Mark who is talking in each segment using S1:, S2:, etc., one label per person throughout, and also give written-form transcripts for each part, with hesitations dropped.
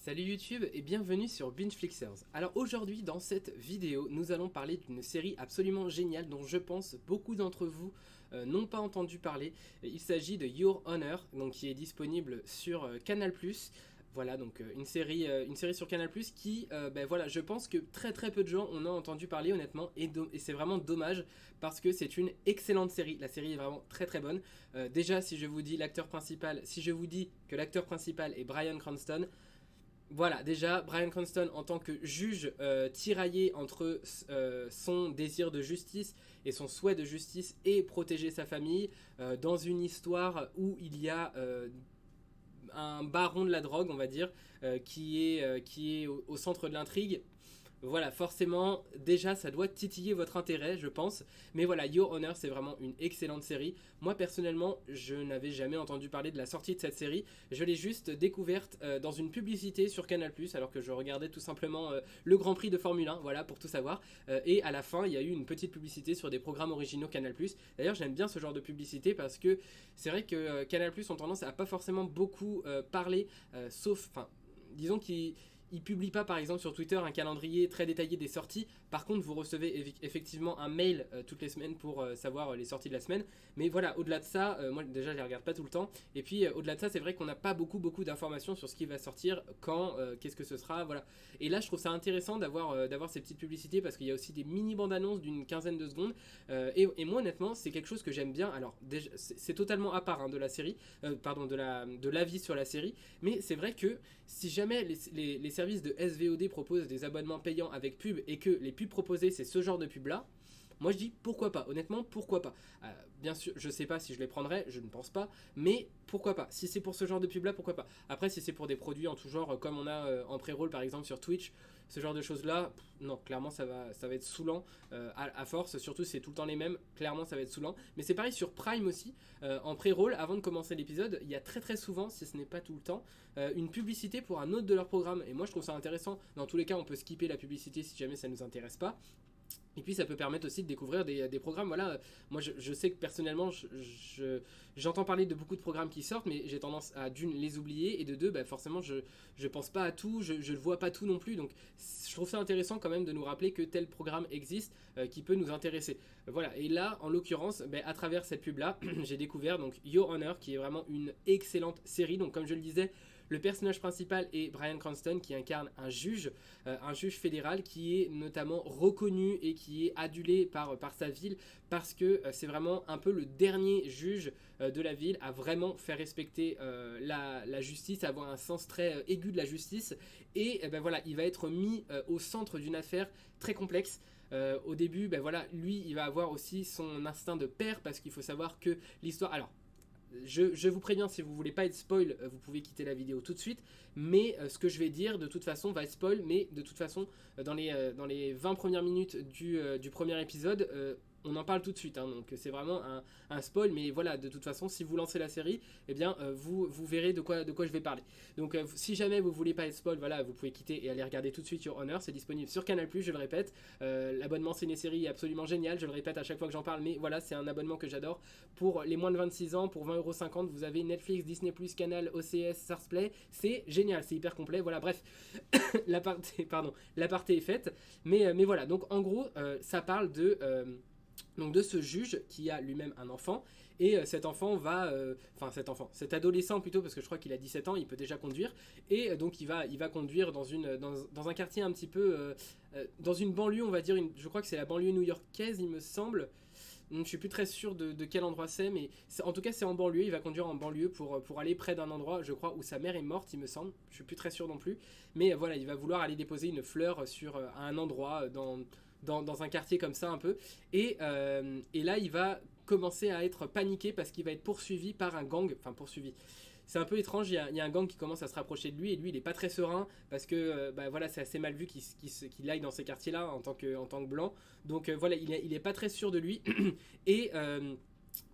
S1: Salut YouTube et bienvenue sur BingeFlixers. Alors aujourd'hui dans cette vidéo nous allons parler d'une série absolument géniale dont je pense beaucoup d'entre vous n'ont pas entendu parler. Il s'agit de Your Honor, donc qui est disponible sur Canal+. Voilà, donc une série sur Canal+, qui, voilà, je pense que très peu de gens en ont entendu parler honnêtement, et c'est vraiment dommage, parce que c'est une excellente série. La série est vraiment très bonne. Déjà, si je vous dis que l'acteur principal est Bryan Cranston, voilà, déjà, Bryan Cranston en tant que juge tiraillé entre son désir de justice et son souhait de justice et protéger sa famille dans une histoire où il y a un baron de la drogue, on va dire, qui est au centre de l'intrigue. Voilà, forcément, déjà, ça doit titiller votre intérêt, je pense. Mais voilà, Your Honor, c'est vraiment une excellente série. Moi, personnellement, je n'avais jamais entendu parler de la sortie de cette série. Je l'ai juste découverte dans une publicité sur Canal+, alors que je regardais tout simplement le Grand Prix de Formule 1, voilà, pour tout savoir. Et à la fin, il y a eu une petite publicité sur des programmes originaux Canal+. D'ailleurs, j'aime bien ce genre de publicité parce que c'est vrai que Canal+ ont tendance à pas forcément beaucoup parler, sauf... Enfin, disons qu'ils publie pas par exemple sur Twitter un calendrier très détaillé des sorties. Par contre, vous recevez effectivement un mail toutes les semaines pour savoir les sorties de la semaine. Mais voilà, au-delà de ça, moi déjà je les regarde pas tout le temps. Et puis au-delà de ça, c'est vrai qu'on n'a pas beaucoup d'informations sur ce qui va sortir, quand, qu'est-ce que ce sera, voilà. Et là, je trouve ça intéressant d'avoir ces petites publicités parce qu'il y a aussi des mini bandes annonces d'une quinzaine de secondes. Et moi, honnêtement, c'est quelque chose que j'aime bien. Alors, déjà, c'est totalement à part de la série, de l'avis sur la série. Mais c'est vrai que si jamais les services de SVOD proposent des abonnements payants avec pub et que les pubs proposées c'est ce genre de pub là, moi je dis pourquoi pas, honnêtement pourquoi pas. Bien sûr, je sais pas si je les prendrais, je ne pense pas, mais pourquoi pas. Si c'est pour ce genre de pub là, pourquoi pas. Après, si c'est pour des produits en tout genre, comme on a en pré-roll par exemple sur Twitch, ce genre de choses là, non, clairement ça va être saoulant à force, surtout si c'est tout le temps les mêmes, clairement ça va être saoulant. Mais c'est pareil sur Prime aussi, en pré-roll, avant de commencer l'épisode, il y a très souvent, si ce n'est pas tout le temps, une publicité pour un autre de leurs programmes. Et moi je trouve ça intéressant. Dans tous les cas, on peut skipper la publicité si jamais ça nous intéresse pas. Et puis ça peut permettre aussi de découvrir des programmes. Voilà, moi je sais que personnellement j'entends parler de beaucoup de programmes qui sortent, mais j'ai tendance à d'une les oublier et de deux, forcément je pense pas à tout, je ne vois pas tout non plus. Donc je trouve ça intéressant quand même de nous rappeler que tel programme existe qui peut nous intéresser. Voilà, et là en l'occurrence, à travers cette pub là, j'ai découvert donc Your Honor, qui est vraiment une excellente série. Donc comme je le disais, le personnage principal est Bryan Cranston, qui incarne un juge fédéral qui est notamment reconnu et qui est adulé par sa ville parce que c'est vraiment un peu le dernier juge de la ville à vraiment faire respecter la justice, à avoir un sens très aigu de la justice. Et voilà, il va être mis au centre d'une affaire très complexe. Au début, voilà, lui, il va avoir aussi son instinct de père parce qu'il faut savoir que l'histoire... Alors, je vous préviens, si vous voulez pas être spoil, vous pouvez quitter la vidéo tout de suite. Mais ce que je vais dire, de toute façon, va être spoil. Mais de toute façon, dans les 20 premières minutes du premier épisode, on en parle tout de suite. Donc c'est vraiment un spoil. Mais voilà, de toute façon, si vous lancez la série, eh bien, vous verrez de quoi je vais parler. Donc si jamais vous voulez pas être spoil, voilà, vous pouvez quitter et aller regarder tout de suite Your Honor. C'est disponible sur Canal+, je le répète. L'abonnement Ciné-Série est absolument génial. Je le répète à chaque fois que j'en parle. Mais voilà, c'est un abonnement que j'adore. Pour les moins de 26 ans, pour 20,50 €, vous avez Netflix, Disney+, Canal, OCS, Starzplay. C'est génial, c'est hyper complet. Voilà, bref, l'aparté est faite. Mais voilà, donc en gros, ça parle de ce juge qui a lui-même un enfant. Et cet enfant cet adolescent plutôt, parce que je crois qu'il a 17 ans, il peut déjà conduire. Et donc il va conduire dans un quartier un petit peu... dans une banlieue, on va dire, je crois que c'est la banlieue new-yorkaise, il me semble. Je suis plus très sûr de quel endroit c'est, mais en tout cas c'est en banlieue. Il va conduire en banlieue pour aller près d'un endroit, je crois, où sa mère est morte, il me semble. Je suis plus très sûr non plus. Mais voilà, il va vouloir aller déposer une fleur à un endroit dans un quartier comme ça un peu. Et là il va commencer à être paniqué parce qu'il va être poursuivi par un gang. Enfin poursuivi. C'est un peu étrange, il y a un gang qui commence à se rapprocher de lui et lui il est pas très serein parce que voilà, c'est assez mal vu qu'il aille dans ces quartiers là en tant que blanc. Donc voilà, il est pas très sûr de lui. Et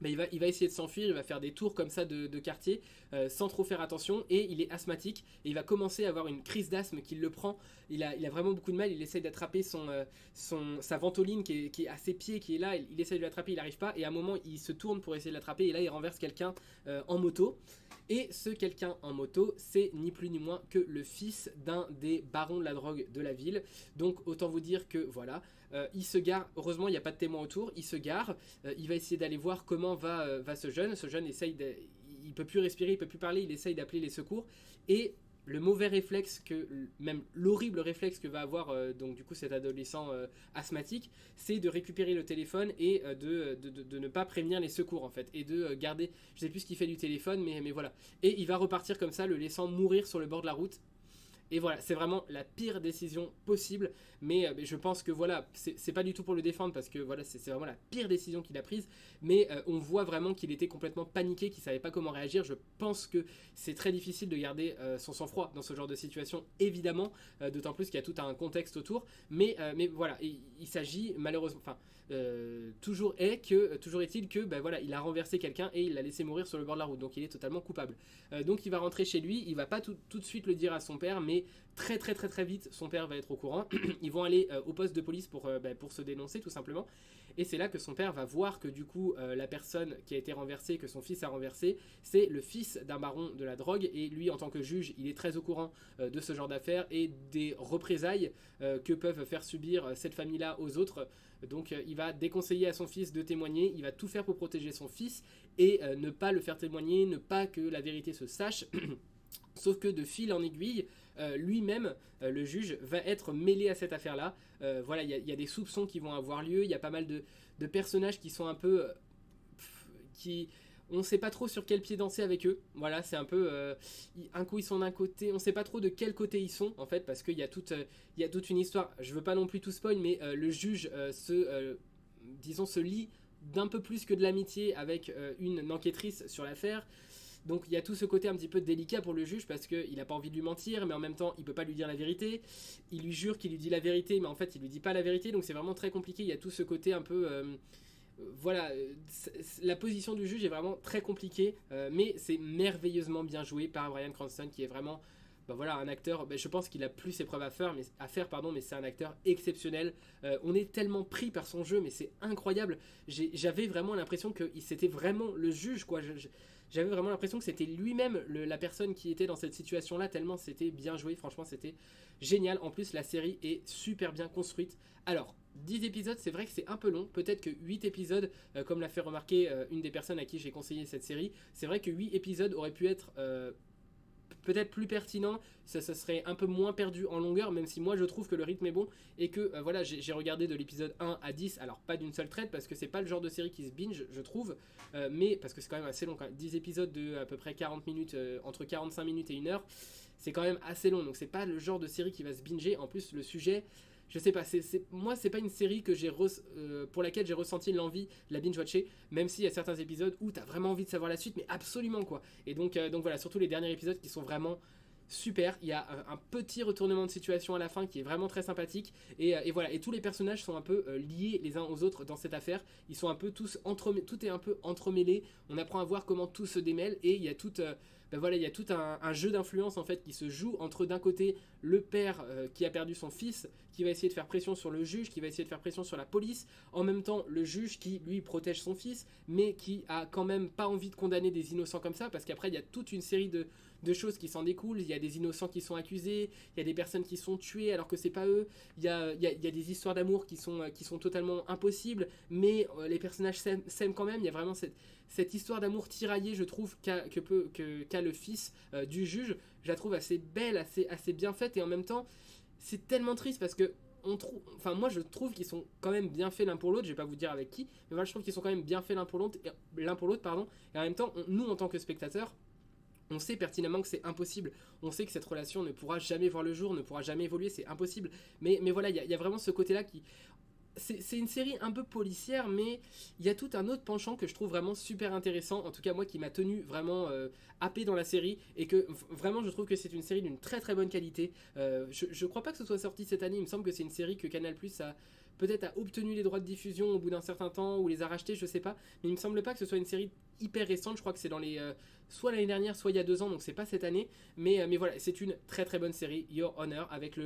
S1: il va essayer de s'enfuir, il va faire des tours comme ça de quartier sans trop faire attention et il est asthmatique et il va commencer à avoir une crise d'asthme qui le prend. Il a vraiment beaucoup de mal, il essaye d'attraper sa ventoline qui est à ses pieds, qui est là, il essaye de l'attraper, il n'arrive pas et à un moment il se tourne pour essayer de l'attraper et là il renverse quelqu'un en moto. Et ce quelqu'un en moto, c'est ni plus ni moins que le fils d'un des barons de la drogue de la ville. Donc autant vous dire que voilà, il se gare, heureusement il n'y a pas de témoin autour, il se gare, il va essayer d'aller voir comment va ce jeune. Ce jeune il peut plus respirer, il peut plus parler, il essaye d'appeler les secours. Et le mauvais réflexe, même l'horrible réflexe que va avoir donc du coup cet adolescent asthmatique, c'est de récupérer le téléphone et de ne pas prévenir les secours en fait, et de garder, je sais plus ce qu'il fait du téléphone, mais voilà. Et il va repartir comme ça, le laissant mourir sur le bord de la route. Et voilà, c'est vraiment la pire décision possible, mais je pense que voilà, c'est pas du tout pour le défendre parce que voilà, c'est vraiment la pire décision qu'il a prise, mais on voit vraiment qu'il était complètement paniqué, qu'il savait pas comment réagir. Je pense que c'est très difficile de garder son sang-froid dans ce genre de situation, évidemment, d'autant plus qu'il y a tout un contexte autour, mais voilà, il s'agit malheureusement, enfin, toujours est-il que ben voilà, il a renversé quelqu'un et il l'a laissé mourir sur le bord de la route, donc il est totalement coupable. Donc il va rentrer chez lui, il va pas tout de suite le dire à son père, mais très vite son père va être au courant. Ils vont aller au poste de police pour se dénoncer tout simplement. Et c'est là que son père va voir que du coup la personne qui a été renversée, que son fils a renversé, c'est le fils d'un baron de la drogue. Et lui en tant que juge, il est très au courant de ce genre d'affaires et des représailles que peuvent faire subir cette famille-là aux autres. Donc il va déconseiller à son fils de témoigner, il va tout faire pour protéger son fils et ne pas le faire témoigner, ne pas que la vérité se sache. Sauf que de fil en aiguille, lui-même, le juge, va être mêlé à cette affaire-là. Voilà, il y a des soupçons qui vont avoir lieu, il y a pas mal de personnages qui sont un peu... on ne sait pas trop sur quel pied danser avec eux. Voilà, c'est un peu... un coup ils sont d'un côté, on ne sait pas trop de quel côté ils sont, en fait, parce qu'il y a toute une histoire. Je veux pas non plus tout spoil, mais le juge se lie d'un peu plus que de l'amitié avec une enquêtrice sur l'affaire. Donc il y a tout ce côté un petit peu délicat pour le juge parce qu'il n'a pas envie de lui mentir, mais en même temps il peut pas lui dire la vérité. Il lui jure qu'il lui dit la vérité, mais en fait il lui dit pas la vérité, donc c'est vraiment très compliqué. Il y a tout ce côté un peu... voilà, la position du juge est vraiment très compliquée, mais c'est merveilleusement bien joué par Bryan Cranston qui est vraiment... Ben voilà, un acteur, je pense qu'il a plus ses preuves à faire, mais c'est un acteur exceptionnel. On est tellement pris par son jeu, mais c'est incroyable. J'avais vraiment l'impression que c'était vraiment le juge, quoi. J'avais vraiment l'impression que c'était lui-même la personne qui était dans cette situation-là, tellement c'était bien joué. Franchement, c'était génial. En plus, la série est super bien construite. Alors, 10 épisodes, c'est vrai que c'est un peu long. Peut-être que 8 épisodes, comme l'a fait remarquer une des personnes à qui j'ai conseillé cette série, c'est vrai que 8 épisodes auraient pu être... peut-être plus pertinent, ça serait un peu moins perdu en longueur, même si moi je trouve que le rythme est bon et que voilà, j'ai regardé de l'épisode 1 à 10, alors pas d'une seule traite parce que c'est pas le genre de série qui se binge, je trouve, mais parce que c'est quand même assez long, 10 épisodes de à peu près 40 minutes, entre 45 minutes et 1 heure, c'est quand même assez long, donc c'est pas le genre de série qui va se binger. En plus, le sujet, je sais pas, moi c'est pas une série que pour laquelle j'ai ressenti l'envie de la binge-watcher, même s'il y a certains épisodes où t'as vraiment envie de savoir la suite, mais absolument quoi. Et donc voilà, surtout les derniers épisodes qui sont vraiment super. Il y a un petit retournement de situation à la fin qui est vraiment très sympathique, et voilà, et tous les personnages sont un peu liés les uns aux autres dans cette affaire. Ils sont un peu tous tout est un peu entremêlé, on apprend à voir comment tout se démêle, et il y a voilà, il y a tout un jeu d'influence en fait qui se joue entre d'un côté le père qui a perdu son fils, qui va essayer de faire pression sur le juge, qui va essayer de faire pression sur la police, en même temps le juge qui lui protège son fils, mais qui a quand même pas envie de condamner des innocents comme ça, parce qu'après il y a toute une série de choses qui s'en découlent. Il y a des innocents qui sont accusés, il y a des personnes qui sont tuées alors que c'est pas eux, il y a des histoires d'amour qui sont totalement impossibles, mais les personnages s'aiment quand même. Il y a vraiment cette histoire d'amour tiraillée, je trouve, qu'a le fils du juge. Je la trouve assez belle, assez bien faite, et en même temps c'est tellement triste parce que moi je trouve qu'ils sont quand même bien faits l'un pour l'autre. Je vais pas vous dire avec qui, mais voilà, je trouve qu'ils sont quand même bien faits l'un pour l'autre, pardon. Et en même temps, nous en tant que spectateurs, on sait pertinemment que c'est impossible. On sait que cette relation ne pourra jamais voir le jour, ne pourra jamais évoluer, c'est impossible. Mais voilà, il y a vraiment ce côté-là qui... C'est une série un peu policière, mais il y a tout un autre penchant que je trouve vraiment super intéressant. En tout cas, moi qui m'a tenu vraiment happé dans la série, et que vraiment je trouve que c'est une série d'une très très bonne qualité. Je crois pas que ce soit sorti cette année, il me semble que c'est une série que Canal+ peut-être a obtenu les droits de diffusion au bout d'un certain temps ou les a rachetés, je sais pas, mais il me semble pas que ce soit une série hyper récente, je crois que c'est dans les soit l'année dernière, soit il y a 2 ans, donc c'est pas cette année, mais voilà, c'est une très très bonne série, Your Honor, avec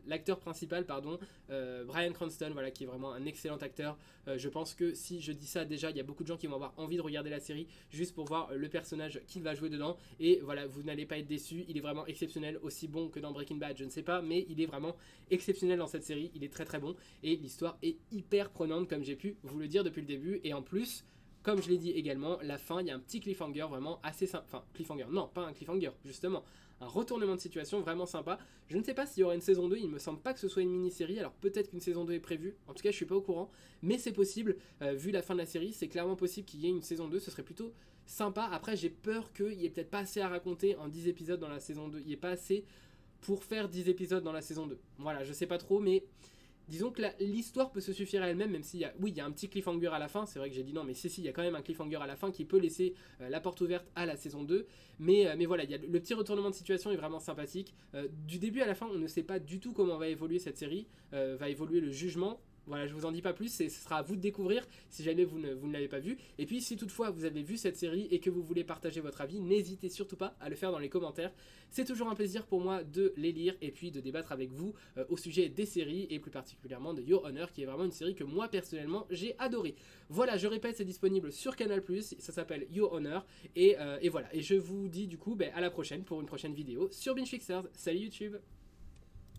S1: l'acteur principal, pardon, Bryan Cranston, voilà, qui est vraiment un excellent acteur. Je pense que si je dis ça, déjà, il y a beaucoup de gens qui vont avoir envie de regarder la série juste pour voir le personnage qu'il va jouer dedans, et voilà, vous n'allez pas être déçus, il est vraiment exceptionnel, aussi bon que dans Breaking Bad, je ne sais pas, mais il est vraiment exceptionnel dans cette série, il est très très bon, et l'histoire est hyper prenante, comme j'ai pu vous le dire depuis le début, et en plus, comme je l'ai dit également, la fin, il y a un petit cliffhanger vraiment assez simple. Enfin, cliffhanger, non, pas un cliffhanger, justement. Un retournement de situation vraiment sympa. Je ne sais pas s'il y aura une saison 2, il me semble pas que ce soit une mini-série, alors peut-être qu'une saison 2 est prévue, en tout cas je suis pas au courant, mais c'est possible, vu la fin de la série, c'est clairement possible qu'il y ait une saison 2, ce serait plutôt sympa. Après j'ai peur qu'il y ait peut-être pas assez à raconter en 10 épisodes dans la saison 2, il n'y ait pas assez pour faire 10 épisodes dans la saison 2. Voilà, je sais pas trop, mais disons que l'histoire peut se suffire à elle-même, même s'il y a, oui, il y a un petit cliffhanger à la fin, c'est vrai que j'ai dit non, mais si, il y a quand même un cliffhanger à la fin qui peut laisser la porte ouverte à la saison 2, mais voilà, il y a le petit retournement de situation est vraiment sympathique. Du début à la fin, on ne sait pas du tout comment va évoluer cette série, va évoluer le jugement. Voilà, je vous en dis pas plus, ce sera à vous de découvrir si jamais vous ne l'avez pas vu. Et puis si toutefois vous avez vu cette série et que vous voulez partager votre avis, n'hésitez surtout pas à le faire dans les commentaires. C'est toujours un plaisir pour moi de les lire et puis de débattre avec vous au sujet des séries et plus particulièrement de Your Honor, qui est vraiment une série que moi personnellement j'ai adorée. Voilà, je répète, c'est disponible sur Canal+, ça s'appelle Your Honor, et voilà. Et je vous dis du coup à la prochaine pour une prochaine vidéo sur Binge Fixers. Salut YouTube!